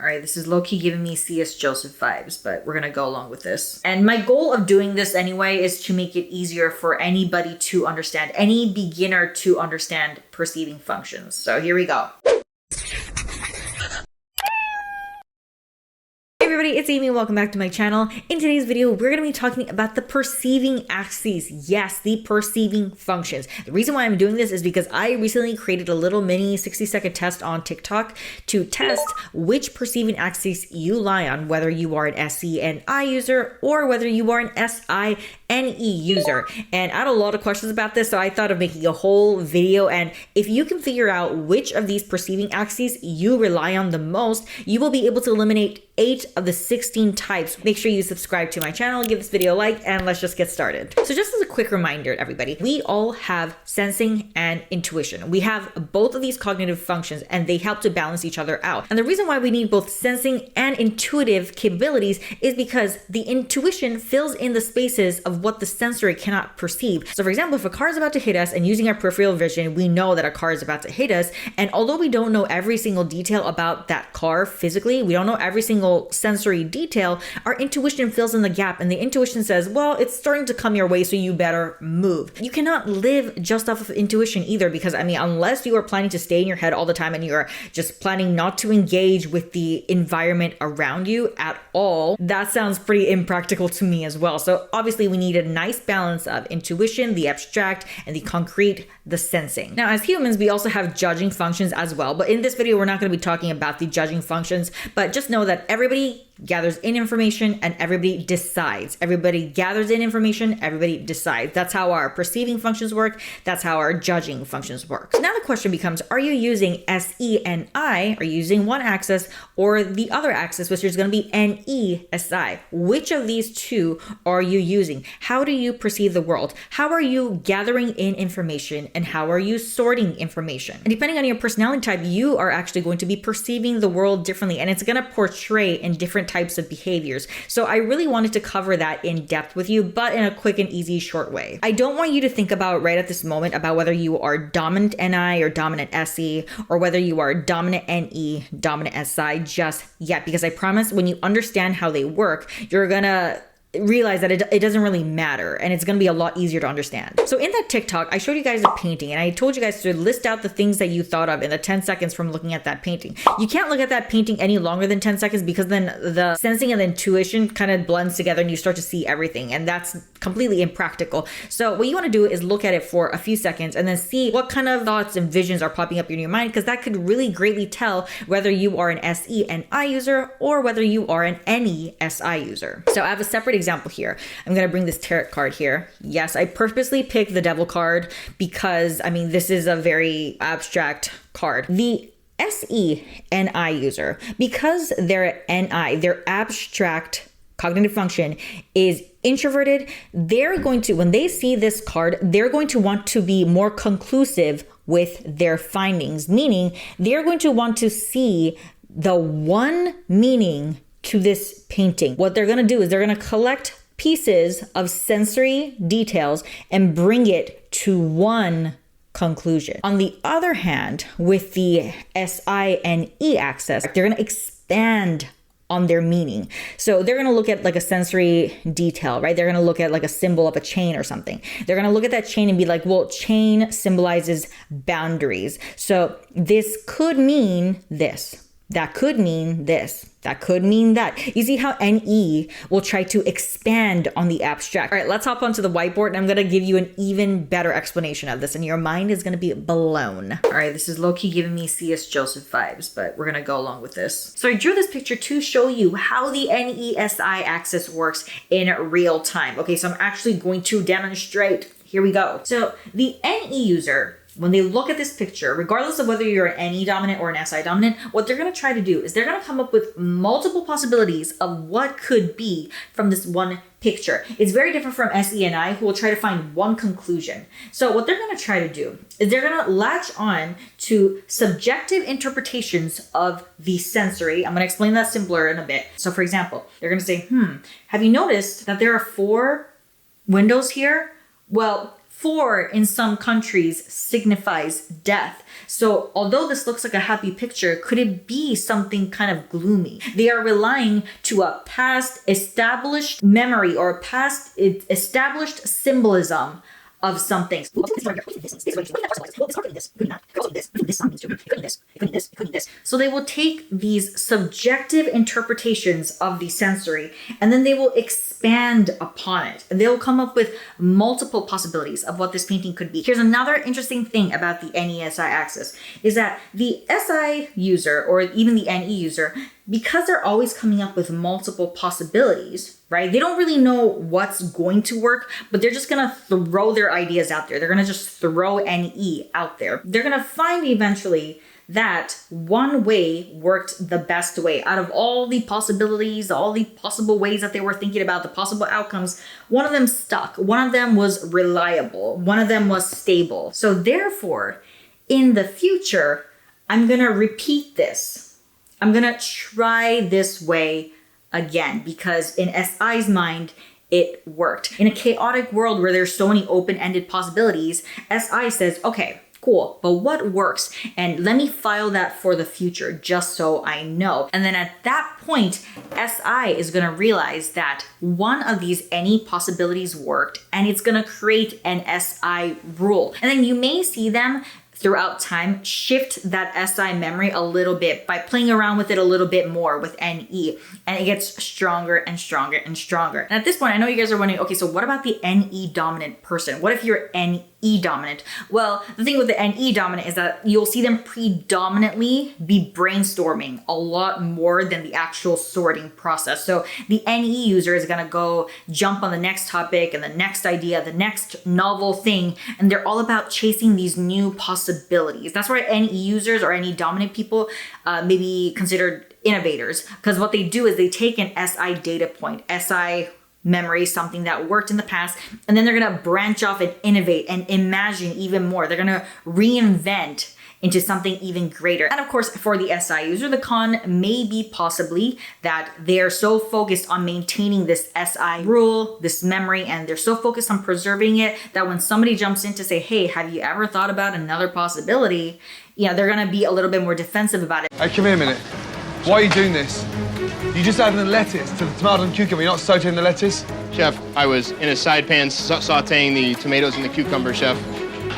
All right, this is low-key giving me C.S. Joseph vibes, but we're gonna go along with this. And my goal of doing this anyway is to make it easier for anybody to understand, any beginner to understand perceiving functions. So here we go. Hey everybody, it's Aimee. Welcome back to my channel. In today's video, we're going to be talking about the perceiving axes. Yes, the perceiving functions. The reason why I'm doing this is because I recently created a little mini 60-second test on TikTok to test which perceiving axis you lie on, whether you are an SE/NI user or whether you are an SI/NE user. And I had a lot of questions about this, so I thought of making a whole video. And if you can figure out which of these perceiving axes you rely on the most, you will be able to eliminate 8 of the 16 types. Make sure you subscribe to my channel, give this video a like, and let's just get started. So just as a quick reminder, everybody, we all have sensing and intuition. We have both of these cognitive functions and they help to balance each other out. And the reason why we need both sensing and intuitive capabilities is because the intuition fills in the spaces of what the sensory cannot perceive. So for example, if a car is about to hit us and using our peripheral vision, we know that a car is about to hit us. And although we don't know every single detail about that car physically, we don't know every single sensory detail, our intuition fills in the gap, and the intuition says, well, it's starting to come your way, so you better move. You cannot live just off of intuition either, because I mean, unless you are planning to stay in your head all the time and you're just planning not to engage with the environment around you at all, that sounds pretty impractical to me as well. So obviously we need a nice balance of intuition, the abstract, and the concrete, the sensing. Now, as humans, we also have judging functions as well, but in this video, we're not going to be talking about the judging functions, but just know that everybody gathers in information and everybody decides. Everybody gathers in information, everybody decides. That's how our perceiving functions work. That's how our judging functions work. So now the question becomes, are you using SE/NI? Are you using one axis or the other axis, which is going to be NE/SI? Which of these two are you using? How do you perceive the world? How are you gathering in information and how are you sorting information? And depending on your personality type, you are actually going to be perceiving the world differently, and it's going to portray in different types of behaviors. So I really wanted to cover that in depth with you, but in a quick and easy, short way. I don't want you to think about right at this moment about whether you are dominant NI or dominant SE, or whether you are dominant NE, dominant SI just yet, because I promise when you understand how they work, you're gonna realize that it doesn't really matter, and it's going to be a lot easier to understand. So in that TikTok, I showed you guys a painting and I told you guys to list out the things that you thought of in the 10 seconds from looking at that painting. You can't look at that painting any longer than 10 seconds because then the sensing and the intuition kind of blends together and you start to see everything, and that's completely impractical. So what you want to do is look at it for a few seconds and then see what kind of thoughts and visions are popping up in your mind, because that could really greatly tell whether you are an SE/NI user or whether you are an NE/SI user. So I have a separate example here. I'm going to bring this tarot card here. Yes, I purposely picked the devil card because, I mean, this is a very abstract card. The SE/NI user, because they're NI, their abstract cognitive function is introverted, they're going to, when they see this card, they're going to want to be more conclusive with their findings, meaning they're going to want to see the one meaning to this painting. What they're going to do is they're going to collect pieces of sensory details and bring it to one conclusion. On the other hand, with the SI/NE axis, they're going to expand on their meaning. So they're going to look at like a sensory detail, right? They're going to look at like a symbol of a chain or something. They're going to look at that chain and be like, well, chain symbolizes boundaries. So this could mean this. That could mean this. That could mean that. You see how NE will try to expand on the abstract. All right, let's hop onto the whiteboard and I'm going to give you an even better explanation of this and your mind is going to be blown. All right, this is low-key giving me C.S. Joseph vibes, but we're going to go along with this. So I drew this picture to show you how the NE/SI axis works in real time. Okay, so I'm actually going to demonstrate. Here we go. So the NE user, when they look at this picture, regardless of whether you're an NE dominant or an SI dominant, what they're going to try to do is they're going to come up with multiple possibilities of what could be from this one picture. It's very different from SE/NI, who will try to find one conclusion. So what they're going to try to do is they're going to latch on to subjective interpretations of the sensory. I'm going to explain that simpler in a bit. So for example, they're going to say, have you noticed that there are 4 windows here? Well, 4 in some countries signifies death. So although this looks like a happy picture, could it be something kind of gloomy? They are relying to a past established memory or a past established symbolism of something. So they will take these subjective interpretations of the sensory and then they will expand upon it. And they'll come up with multiple possibilities of what this painting could be. Here's another interesting thing about the NESI axis is that the SI user or even the NE user, because they're always coming up with multiple possibilities, right? They don't really know what's going to work, but they're just gonna throw their ideas out there. They're gonna just throw NE out there. They're gonna find eventually that one way worked the best way. Out of all the possibilities, all the possible ways that they were thinking about, the possible outcomes, one of them stuck. One of them was reliable. One of them was stable. So therefore, in the future, I'm gonna repeat this. I'm gonna try this way again, because in SI's mind, it worked. In a chaotic world where there's so many open-ended possibilities, SI says, okay, cool, but what works? And let me file that for the future just so I know. And then at that point, SI is gonna realize that one of these any possibilities worked and it's gonna create an SI rule. And then you may see them throughout time shift that SI memory a little bit by playing around with it a little bit more with NE, and it gets stronger and stronger and stronger. And at this point, I know you guys are wondering, okay, so what about the NE dominant person? What if you're NE dominant? Well, the thing with the NE dominant is that you'll see them predominantly be brainstorming a lot more than the actual sorting process. So the NE user is gonna go jump on the next topic and the next idea, the next novel thing, and they're all about chasing these new possibilities. That's why NE users or NE dominant people may be considered innovators, because what they do is they take an SI data point, SI memory, something that worked in the past, and then they're gonna branch off and innovate and imagine even more. They're gonna reinvent into something even greater. And of course, for the SI user, the con may be possibly that they're so focused on maintaining this SI rule, this memory, and they're so focused on preserving it that when somebody jumps in to say, hey, have you ever thought about another possibility? You know, they're gonna be a little bit more defensive about it. Hey, come here a minute. Why are you doing this? You just adding the lettuce to the tomato and cucumber. You're not sauteing the lettuce? Chef, I was in a side pan sauteing the tomatoes and the cucumber, Chef.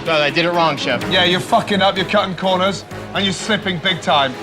No, I did it wrong, Chef. Yeah, you're fucking up, you're cutting corners, and you're slipping big time.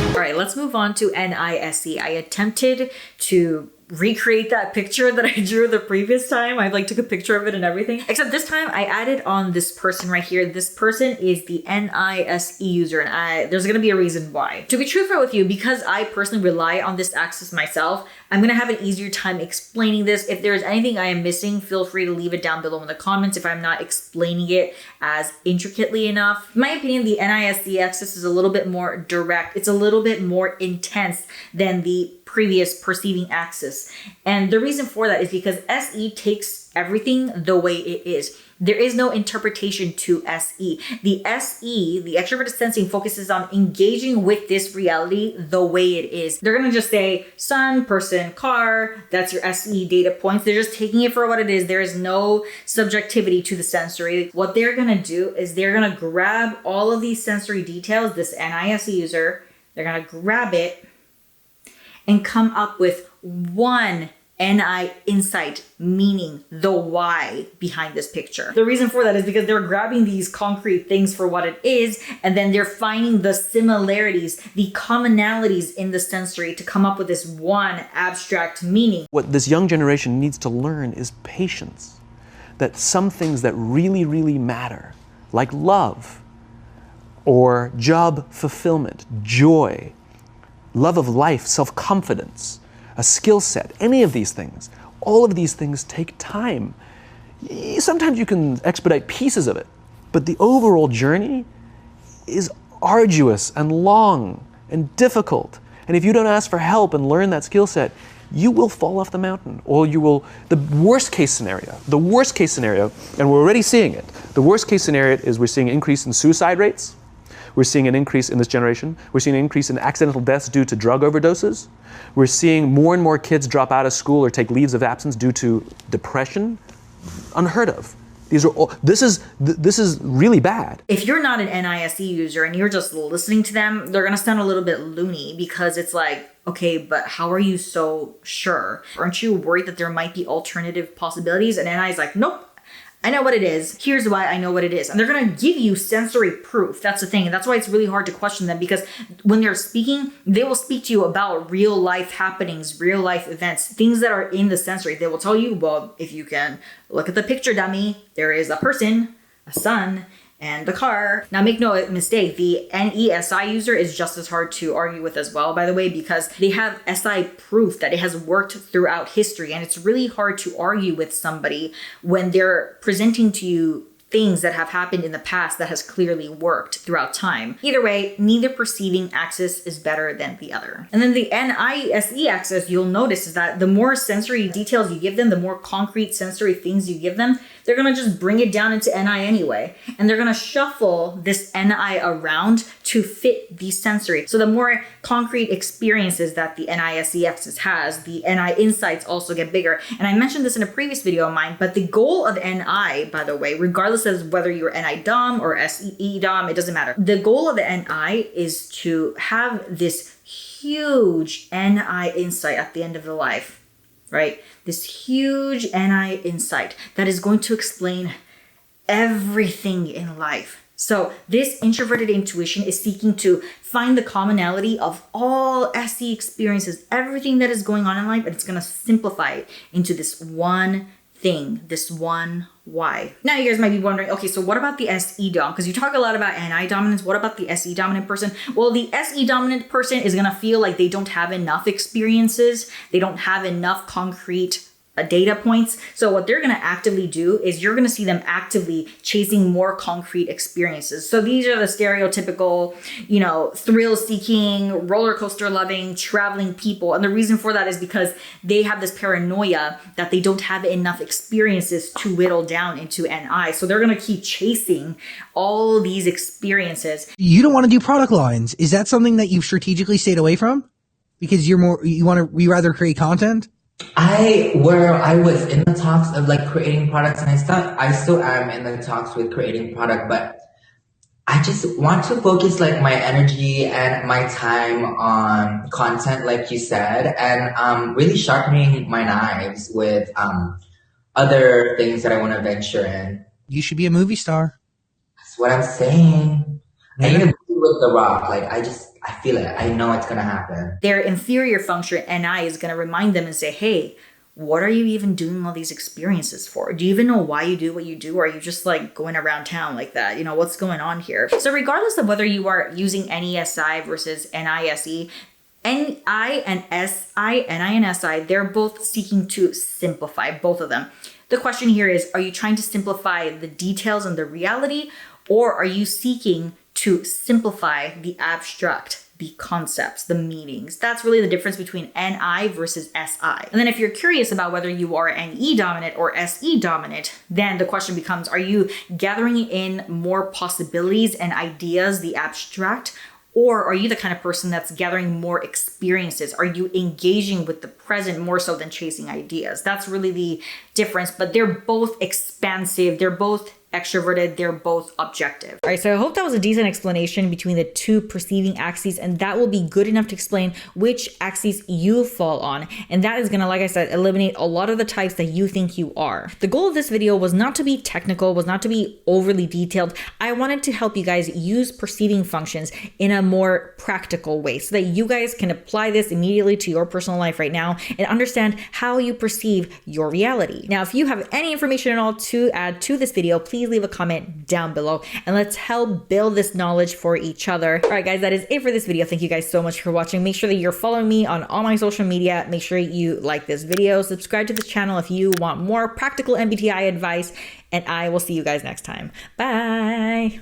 All right, let's move on to NISE. I attempted to recreate that picture that I drew the previous time. I took a picture of it and everything. Except this time I added on this person right here. This person is the NISE user, and there's gonna be a reason why. To be truthful with you, because I personally rely on this axis myself, I'm gonna have an easier time explaining this. If there's anything I am missing, feel free to leave it down below in the comments if I'm not explaining it as intricately enough. In my opinion, the NISE axis is a little bit more direct. It's a little bit more intense than the previous perceiving axis. And the reason for that is because SE takes everything the way it is. There is no interpretation to SE. The SE, the extroverted sensing, focuses on engaging with this reality the way it is. They're gonna just say sun, person, car, that's your SE data points. They're just taking it for what it is. There is no subjectivity to the sensory. What they're gonna do is they're gonna grab all of these sensory details, this NISE user, they're gonna grab it and come up with one NI insight, meaning the why behind this picture. The reason for that is because they're grabbing these concrete things for what it is, and then they're finding the similarities, the commonalities in the sensory to come up with this one abstract meaning. What this young generation needs to learn is patience. That some things that really, really matter, like love, or job fulfillment, joy, love of life, self-confidence, a skill set, any of these things, all of these things take time. Sometimes you can expedite pieces of it, but the overall journey is arduous and long and difficult. And if you don't ask for help and learn that skill set, you will fall off the mountain, or you will, the worst case scenario, and we're already seeing it, the worst case scenario is we're seeing an increase in suicide rates. We're seeing an increase in this generation. We're seeing an increase in accidental deaths due to drug overdoses. We're seeing more and more kids drop out of school or take leaves of absence due to depression. Unheard of. These are all, this is really bad. If you're not an NISE user and you're just listening to them, they're gonna sound a little bit loony, because it's like, okay, but how are you so sure? Aren't you worried that there might be alternative possibilities? And NI is like, nope, I know what it is. Here's why I know what it is. And they're gonna give you sensory proof. That's the thing. And that's why it's really hard to question them, because when they're speaking, they will speak to you about real life happenings, real life events, things that are in the sensory. They will tell you, well, if you can look at the picture dummy, there is a person, a sun, and the car. Now make no mistake, the NESI user is just as hard to argue with as well, by the way, because they have SI proof that it has worked throughout history. And it's really hard to argue with somebody when they're presenting to you things that have happened in the past that has clearly worked throughout time. Either way, neither perceiving axis is better than the other. And then the NISE axis, you'll notice, is that the more sensory details you give them, the more concrete sensory things you give them, they're gonna just bring it down into NI anyway. And they're gonna shuffle this NI around to fit the sensory. So the more concrete experiences that the NISE axis has, the NI insights also get bigger. And I mentioned this in a previous video of mine, but the goal of NI, by the way, regardless of whether you're NI Dom or SE Dom, it doesn't matter. The goal of the NI is to have this huge NI insight at the end of the life, right? This huge NI insight that is going to explain everything in life. So this introverted intuition is seeking to find the commonality of all SE experiences, everything that is going on in life, and it's going to simplify it into this one thing, this one why. Now you guys might be wondering, okay, so what about the SE Dom? Because you talk a lot about NI dominance. What about the SE dominant person? Well, the SE dominant person is gonna feel like they don't have enough experiences. They don't have enough concrete data points. So what they're gonna actively do is you're gonna see them actively chasing more concrete experiences. So these are the stereotypical, you know, thrill-seeking, roller coaster loving, traveling people. And the reason for that is because they have this paranoia that they don't have enough experiences to whittle down into NI. So they're gonna keep chasing all these experiences. You don't want to do product lines. Is that something that you've strategically stayed away from? Because you rather create content? I was in the talks of like creating products, and I still am in the talks with creating product, but I just want to focus like my energy and my time on content, like you said, and really sharpening my knives with other things that I want to venture in. You should be a movie star. That's what I'm saying. I need to be with The Rock. Like I feel it. I know it's gonna happen. Their inferior function, NI, is gonna remind them and say, hey, what are you even doing all these experiences for? Do you even know why you do what you do? Or are you just like going around town like that? You know, what's going on here? So regardless of whether you are using NESI versus NISE, NI and SI, NI and SI, they're both seeking to simplify, both of them. The question here is, are you trying to simplify the details and the reality, or are you seeking to simplify the abstract, the concepts, the meanings? That's really the difference between NI versus SI. And then if you're curious about whether you are NE dominant or SE dominant, then the question becomes, are you gathering in more possibilities and ideas, the abstract, or are you the kind of person that's gathering more experiences? Are you engaging with the present more so than chasing ideas? That's really the difference, but they're both expansive. They're both extroverted, they're both objective. All right, so I hope that was a decent explanation between the two perceiving axes, and that will be good enough to explain which axes you fall on. And that is gonna, like I said, eliminate a lot of the types that you think you are. The goal of this video was not to be technical, was not to be overly detailed. I wanted to help you guys use perceiving functions in a more practical way so that you guys can apply this immediately to your personal life right now and understand how you perceive your reality. Now, if you have any information at all to add to this video, please leave a comment down below and let's help build this knowledge for each other. All right, guys, that is it for this video. Thank you guys so much for watching. Make sure that you're following me on all my social media. Make sure you like this video, subscribe to this channel if you want more practical MBTI advice, and I will see you guys next time. Bye.